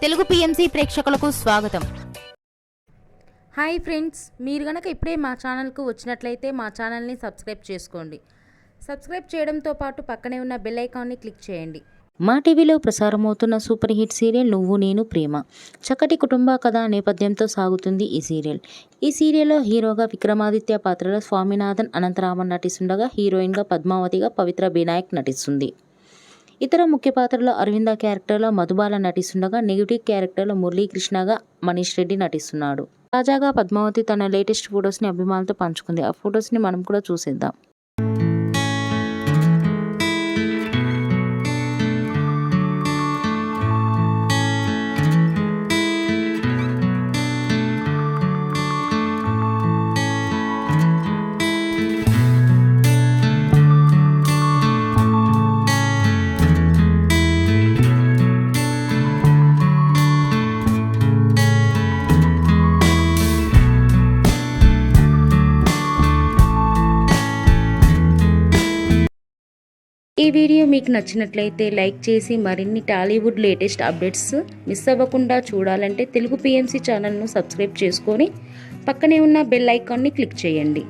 Telugu PMC ప్రేక్షకులకు స్వాగతం. Hi friends, మీరు గనక ఇప్పుడే మా ఛానల్కు వచ్చినట్లయితే మా ఛానల్ని సబ్స్క్రైబ్ చేసుకోండి. సబ్స్క్రైబ్ చేయడంతో పాటు పక్కనే ఉన్న బెల్ ఐకాన్ని క్లిక్ చేయండి. మా టీవీలో ప్రసారమవుతున్న సూపర్ హిట్ సీరియల్ నువ్వు నేను ప్రేమ. చక్కటి కుటుంబ కథ నేపథ్యంతో సాగుతుంది ఈ సీరియల్. ఈ సీరియల్లో హీరోగా విక్రమాదిత్య పాత్రలో స్వామినాథన్ అనంతరామన్ నటిస్తుండగా హీరోయిన్గా పద్మావతిగా పవిత్ర బినాయక్ నటిస్తుంది. ఇతర ముఖ్య పాత్రలో అరవింద క్యారెక్టర్లో మధుబాల నటిస్తుండగా నెగిటివ్ క్యారెక్టర్లో మురళీకృష్ణగా మనీష్ రెడ్డి నటిస్తున్నాడు. తాజాగా పద్మావతి తన లేటెస్ట్ ఫొటోస్ని అభిమానులతో పంచుకుంది. ఆ ఫొటోస్ని మనం కూడా చూసేద్దాం. ఈ వీడియో మీకు నచ్చినట్లయితే లైక్ చేసి మరిన్ని టాలీవుడ్ లేటెస్ట్ అప్డేట్స్ మిస్ అవ్వకుండా చూడాలంటే తెలుగు పిఎంసి ఛానల్ను సబ్స్క్రైబ్ చేసుకొని పక్కనే ఉన్న బెల్ ఐకాన్ని క్లిక్ చేయండి.